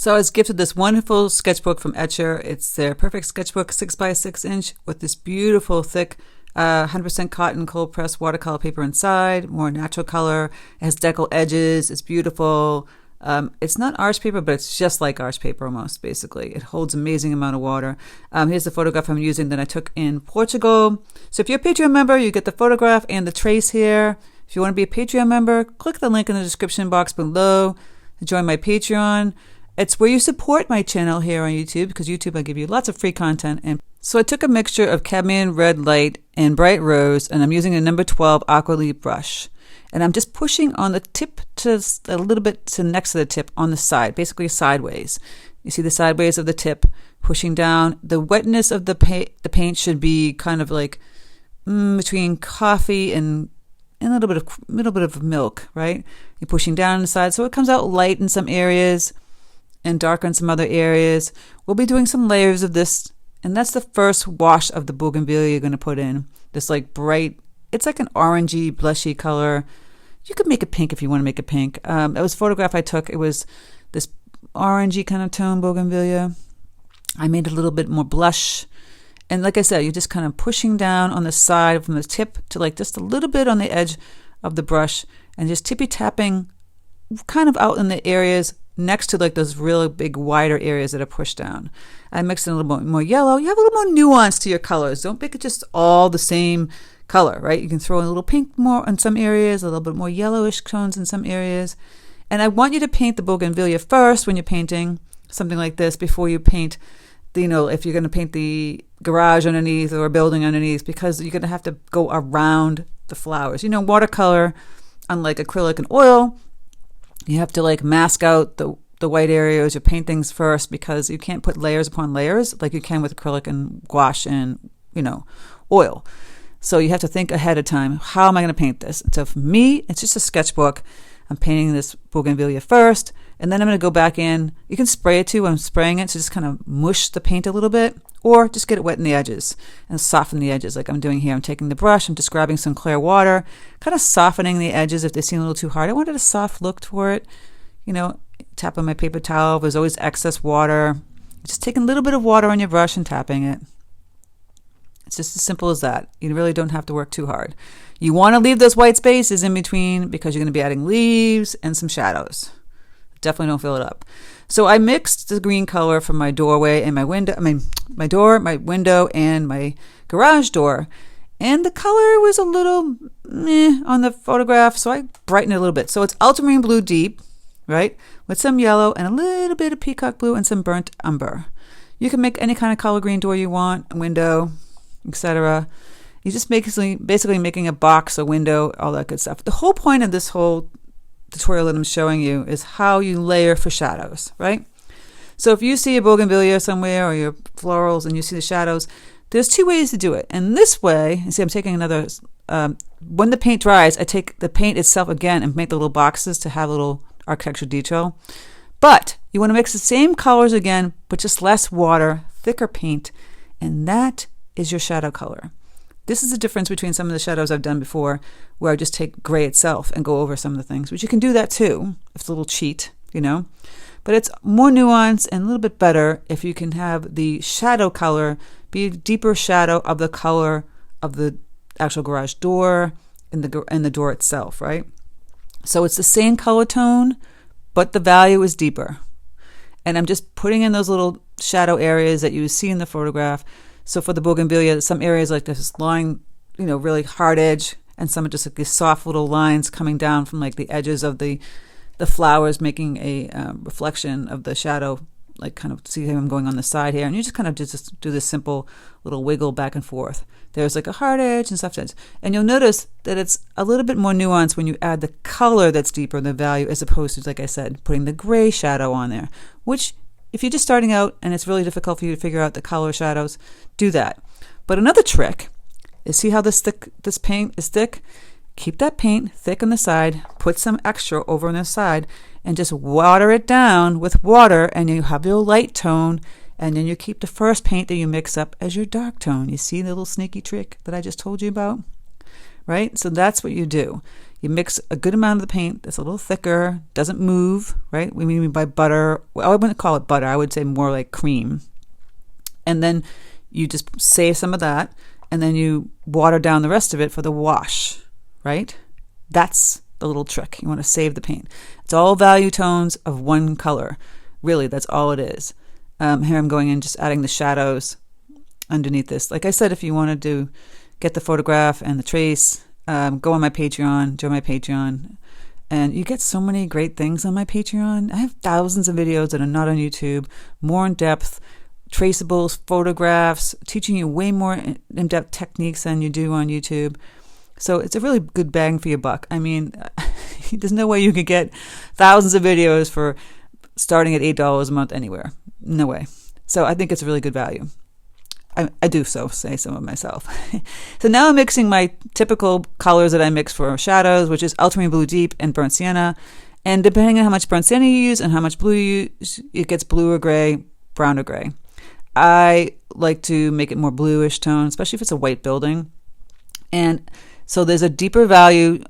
So I was gifted this wonderful sketchbook from Etchr. It's their perfect sketchbook, 6x6" with this beautiful thick 100% cotton cold pressed watercolor paper inside, more natural color. It has decal edges. It's beautiful. It's not arch paper, but it's just like arch paper almost, basically. It holds amazing amount of water. Here's the photograph I'm using that I took in Portugal. So if you're a Patreon member, you get the photograph and the trace here. If you want to be a Patreon member, click the link in the description box below to join my Patreon. It's where you support my channel here on YouTube, because YouTube, I give you lots of free content. And so I took a mixture of cadmium red light and bright rose, and I'm using a number 12 aqua brush. And I'm just pushing on the tip to a little bit to next to the tip on the side, basically sideways. You see the sideways of the tip pushing down. The wetness of the paint should be kind of like between coffee and a little bit of milk, right? You're pushing down on the side, so it comes out light in some areas and darker in some other areas. We'll be doing some layers of this, and that's the first wash of the bougainvillea you're going to put in. This like bright, it's like an orangey, blushy color. You could make it pink if you want to make it pink. That was a photograph I took. It was this orangey kind of tone bougainvillea. I made it a little bit more blush. And like I said, you're just kind of pushing down on the side from the tip to like just a little bit on the edge of the brush, and just tippy tapping kind of out in the areas next to like those really big wider areas that are pushed down. I mixed in a little bit more yellow. You have a little more nuance to your colors. Don't make it just all the same color, right? You can throw in a little pink more in some areas, a little bit more yellowish tones in some areas. And I want you to paint the bougainvillea first when you're painting something like this before you paint if you're going to paint the garage underneath or a building underneath, because you're going to have to go around the flowers. Watercolor, unlike acrylic and oil, you have to like mask out the white areas or paint things first, because you can't put layers upon layers like you can with acrylic and gouache and, oil. So you have to think ahead of time, how am I going to paint this? So for me, it's just a sketchbook. I'm painting this bougainvillea first, and then I'm going to go back in. You can spray it too. I'm spraying it to just kind of mush the paint a little bit, or just get it wet in the edges and soften the edges like I'm doing here. I'm taking the brush, I'm just grabbing some clear water, kind of softening the edges if they seem a little too hard. I wanted a soft look for it. Tapping my paper towel. There's always excess water. Just taking a little bit of water on your brush and tapping it. It's just as simple as that. You really don't have to work too hard. You want to leave those white spaces in between, because you're going to be adding leaves and some shadows. Definitely don't fill it up. So I mixed the green color from my doorway and my window. My door, my window, and my garage door. And the color was a little on the photograph, so I brightened it a little bit. So it's ultramarine blue deep, right? With some yellow and a little bit of peacock blue and some burnt umber. You can make any kind of color green door you want, window, etc. You're just basically making a box, a window, all that good stuff. The whole point of this whole tutorial that I'm showing you is how you layer for shadows, right? So if you see a bougainvillea somewhere or your florals and you see the shadows, there's two ways to do it. And this way, you see I'm taking another, when the paint dries, I take the paint itself again and make the little boxes to have a little architectural detail. But you want to mix the same colors again, but just less water, thicker paint, and that is your shadow color. This is the difference between some of the shadows I've done before, where I just take gray itself and go over some of the things, which you can do that too. It's a little cheat, but it's more nuanced and a little bit better if you can have the shadow color be a deeper shadow of the color of the actual garage door and the door itself, right? So it's the same color tone, but the value is deeper. And I'm just putting in those little shadow areas that you see in the photograph. So for the bougainvillea, some areas like this line, really hard edge, and some are just like these soft little lines coming down from like the edges of the flowers, making a reflection of the shadow, like kind of see them going on the side here. And you just kind of just do this simple little wiggle back and forth. There's like a hard edge and soft edge. And you'll notice that it's a little bit more nuanced when you add the color that's deeper in the value, as opposed to, like I said, putting the gray shadow on there, which if you're just starting out and it's really difficult for you to figure out the color shadows, do that. But another trick is, see how this paint is thick? Keep that paint thick on the side, put some extra over on the side, and just water it down with water, and you have your light tone, and then you keep the first paint that you mix up as your dark tone. You see the little sneaky trick that I just told you about? Right? So that's what you do. You mix a good amount of the paint that's a little thicker, doesn't move, right? We mean by butter. Well, I wouldn't call it butter. I would say more like cream. And then you just save some of that, and then you water down the rest of it for the wash, right? That's the little trick. You want to save the paint. It's all value tones of one color. Really, that's all it is. Here I'm going in, just adding the shadows underneath this. Like I said, if you wanted to get the photograph and the trace, go on my Patreon, join my Patreon, and you get so many great things on my Patreon. I have thousands of videos that are not on YouTube, more in depth, traceables, photographs, teaching you way more in-depth techniques than you do on YouTube. So it's a really good bang for your buck. I mean, there's no way you could get thousands of videos for starting at $8 a month anywhere. No way. So I think it's a really good value. I do say so of myself. So now I'm mixing my typical colors that I mix for shadows, which is ultramarine blue deep and burnt sienna. And depending on how much burnt sienna you use and how much blue you use, it gets blue or gray, brown or gray. I like to make it more bluish tone, especially if it's a white building. And so there's a deeper value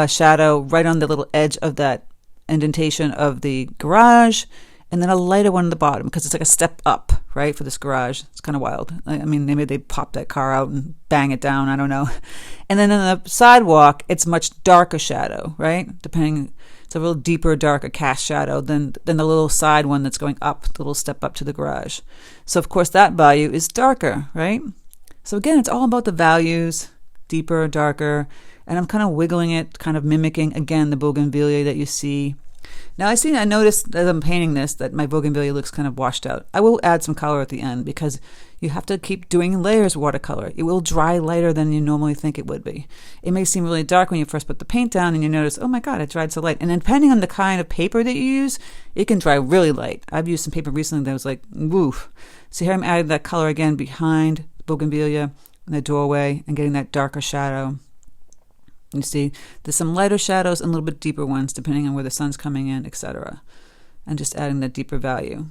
shadow right on the little edge of that indentation of the garage, and then a lighter one at the bottom because it's like a step up, right, for this garage. It's kind of wild. I mean, maybe they pop that car out and bang it down. I don't know. And then on the sidewalk, it's much darker shadow, right? It's a little deeper, darker cast shadow than the little side one that's going up, the little step up to the garage. So, of course, that value is darker, right? So, again, it's all about the values, deeper, darker, and I'm kind of wiggling it, kind of mimicking, again, the bougainvillea that you see. Now, I noticed as I'm painting this that my bougainvillea looks kind of washed out. I will add some color at the end because you have to keep doing layers of watercolor. It will dry lighter than you normally think it would be. It may seem really dark when you first put the paint down and you notice, oh my God, it dried so light. And then depending on the kind of paper that you use, it can dry really light. I've used some paper recently that was like, woof. So here I'm adding that color again behind bougainvillea in the doorway and getting that darker shadow. You see, there's some lighter shadows and a little bit deeper ones depending on where the sun's coming in, etc. And just adding that deeper value.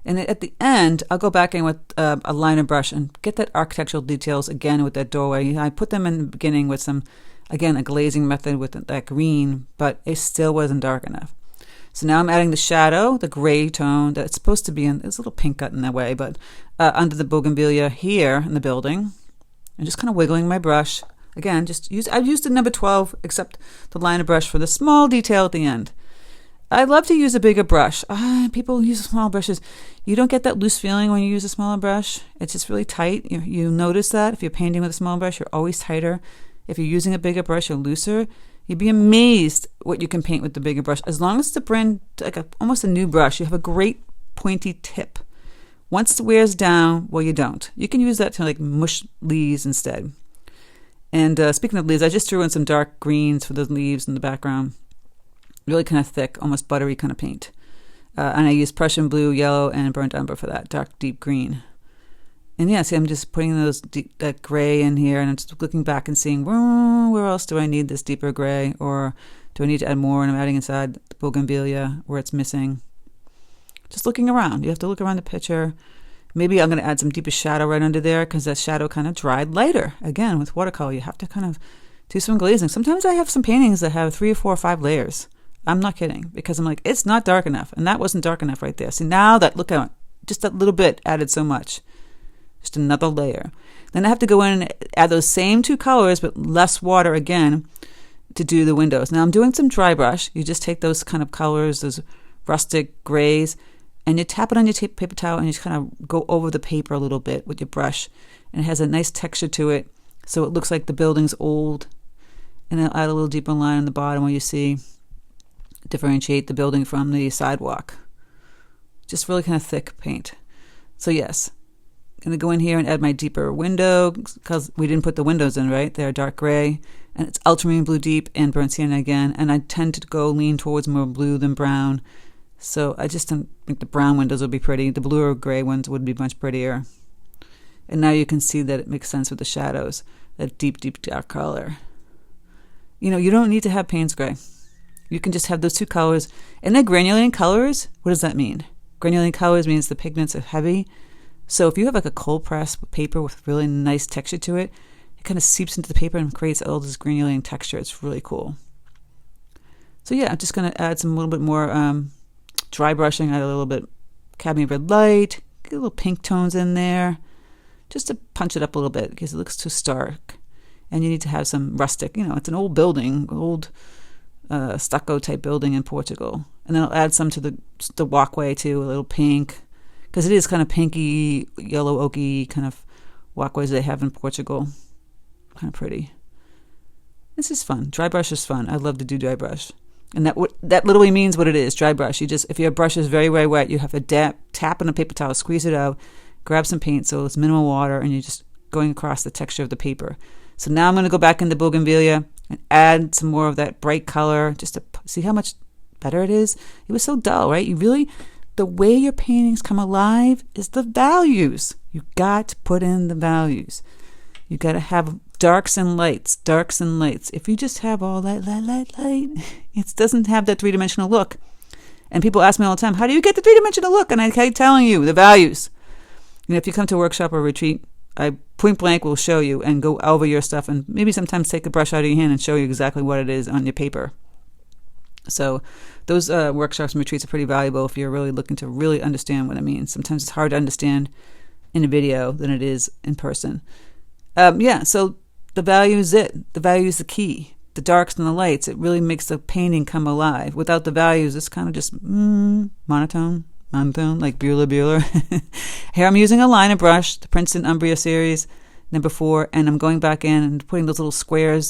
And at the end, I'll go back in with a liner brush and get that architectural details again with that doorway. I put them in the beginning with some, again, a glazing method with that green, but it still wasn't dark enough. So now I'm adding the shadow, the gray tone that's supposed to be in, it's a little pink cut in that way, but under the bougainvillea here in the building. And just kind of wiggling my brush. Again, I've used the number 12, except the liner brush for the small detail at the end. I love to use a bigger brush. People use small brushes. You don't get that loose feeling when you use a smaller brush. It's just really tight. You notice that if you're painting with a small brush, you're always tighter. If you're using a bigger brush, you're looser. You'd be amazed what you can paint with the bigger brush. As long as it's a brand, almost a new brush, you have a great pointy tip. Once it wears down, well, you don't. You can use that to mush leaves instead. And speaking of leaves, I just threw in some dark greens for those leaves in the background. Really kind of thick, almost buttery kind of paint. And I used Prussian blue, yellow, and burnt umber for that, dark, deep green. And yeah, see, I'm just putting that gray in here, and I'm just looking back and seeing, where else do I need this deeper gray? Or do I need to add more? And I'm adding inside the bougainvillea where it's missing. Just looking around. You have to look around the picture. Maybe I'm going to add some deeper shadow right under there because that shadow kind of dried lighter. Again, with watercolor, you have to kind of do some glazing. Sometimes I have some paintings that have 3 or 4 or 5 layers. I'm not kidding because I'm like, it's not dark enough. And that wasn't dark enough right there. See, now look out, just that little bit added so much. Just another layer. Then I have to go in and add those same 2 colors, but less water again to do the windows. Now I'm doing some dry brush. You just take those kind of colors, those rustic grays, and you tap it on your paper towel and you just kind of go over the paper a little bit with your brush. And it has a nice texture to it. So it looks like the building's old. And I'll add a little deeper line on the bottom where you see, differentiate the building from the sidewalk. Just really kind of thick paint. So yes, I'm going to go in here and add my deeper window because we didn't put the windows in, right? They're dark gray. And it's ultramarine blue deep and burnt sienna again. And I tend to lean towards more blue than brown. So I just don't think the brown windows would be pretty. The blue or gray ones would be much prettier. And now you can see that it makes sense with the shadows. That deep, deep dark color. You don't need to have Payne's gray. You can just have those 2 colors. And they're granulating colors. What does that mean? Granulating colors means the pigments are heavy. So if you have a cold press paper with really nice texture to it, it kind of seeps into the paper and creates all this granulating texture. It's really cool. So yeah, I'm just going to add some little bit more dry brushing, add a little bit cadmium red light, get little pink tones in there, just to punch it up a little bit because it looks too stark. And you need to have some rustic, it's an old building, old stucco type building in Portugal. And then I'll add some to the walkway too, a little pink, because it is kind of pinky, yellow oaky kind of walkways they have in Portugal. Kind of pretty. This is fun. Dry brush is fun. I love to do dry brush. And that literally means what it is, dry brush. If your brush is very, very wet, you have to tap on a paper towel, squeeze it out, grab some paint so it's minimal water, and you're just going across the texture of the paper. So now I'm going to go back into bougainvillea and add some more of that bright color just to see how much better it is. It was so dull, right? The way your paintings come alive is the values. You got to put in the values. You got to have darks and lights. If you just have all light, it doesn't have that three-dimensional look. And people ask me all the time, how do you get the three-dimensional look? And I keep telling you, the values. If you come to a workshop or retreat, I point blank will show you and go over your stuff and maybe sometimes take a brush out of your hand and show you exactly what it is on your paper. So those workshops and retreats are pretty valuable if you're really looking to really understand what it means. Sometimes it's hard to understand in a video than it is in person. So the value is it. The value is the key. The darks and the lights, it really makes the painting come alive. Without the values, it's kind of just monotone, like Bueller. Here I'm using a liner brush, the Princeton Umbria series, number 4, and I'm going back in and putting those little squares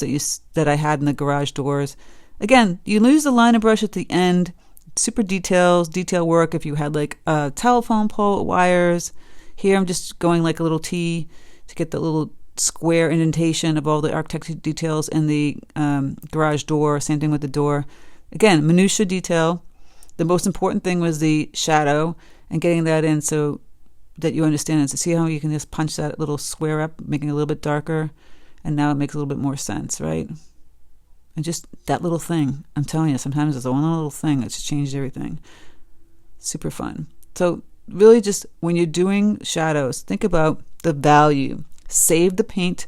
that I had in the garage doors. Again, you lose the liner brush at the end. Super detail work if you had like a telephone pole wires. Here I'm just going like a little T to get the little square indentation of all the architectural details in the garage door. Same thing with the door. Again, minutia detail. The most important thing was the shadow and getting that in so that you understand it. So see how you can just punch that little square up, making it a little bit darker, and now it makes a little bit more sense, right? And just that little thing, I'm telling you, sometimes it's one little thing that just changed everything. Super fun. So really just when you're doing shadows, think about the value. Save the paint,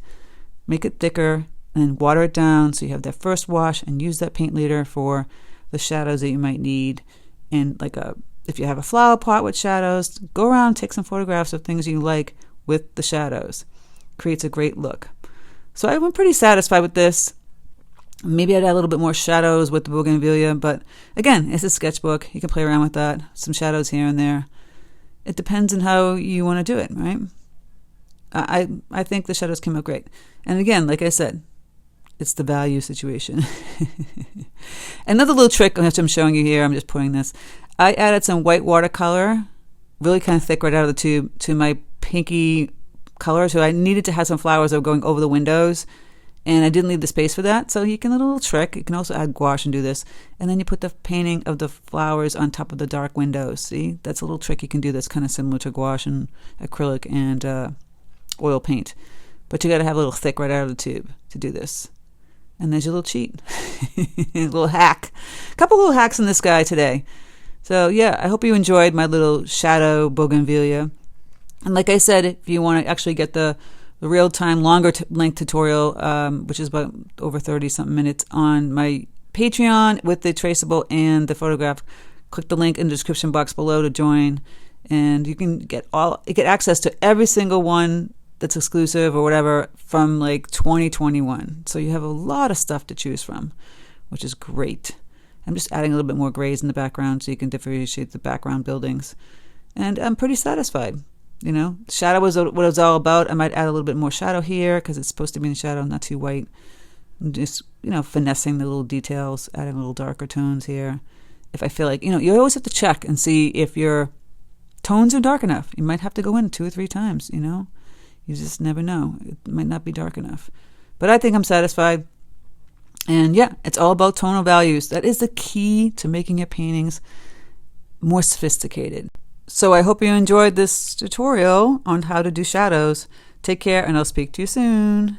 make it thicker, and then water it down so you have that first wash and use that paint later for the shadows that you might need. And if you have a flower pot with shadows, go around, take some photographs of things you like with the shadows. Creates a great look. So I'm pretty satisfied with this. Maybe I'd add a little bit more shadows with the bougainvillea, but again, it's a sketchbook. You can play around with that. Some shadows here and there. It depends on how you want to do it, right? I think the shadows came out great. And again, like I said, it's the value situation. Another little trick I'm showing you here, I'm just putting this. I added some white watercolor, really kind of thick right out of the tube, to my pinky color. So I needed to have some flowers that were going over the windows. And I didn't leave the space for that. So you can do a little trick. You can also add gouache and do this. And then you put the painting of the flowers on top of the dark windows. See, that's a little trick you can do that's kind of similar to gouache and acrylic and oil paint. But you got to have a little thick right out of the tube to do this. And there's your little cheat. A little hack. A couple little hacks in this guy today. So yeah, I hope you enjoyed my little shadow bougainvillea. And like I said, if you want to actually get the real-time, longer length tutorial, which is about over 30-something minutes, on my Patreon with the traceable and the photograph. Click the link in the description box below to join, and you can get access to every single one that's exclusive or whatever from like 2021. So you have a lot of stuff to choose from, which is great. I'm just adding a little bit more grays in the background so you can differentiate the background buildings, and I'm pretty satisfied. Shadow was what it was all about. I might add a little bit more shadow here because it's supposed to be in shadow, not too white. I'm just, finessing the little details, adding a little darker tones here. If I feel like, you always have to check and see if your tones are dark enough. You might have to go in 2 or 3 times, You just never know. It might not be dark enough. But I think I'm satisfied. And yeah, it's all about tonal values. That is the key to making your paintings more sophisticated. So I hope you enjoyed this tutorial on how to do shadows. Take care, and I'll speak to you soon.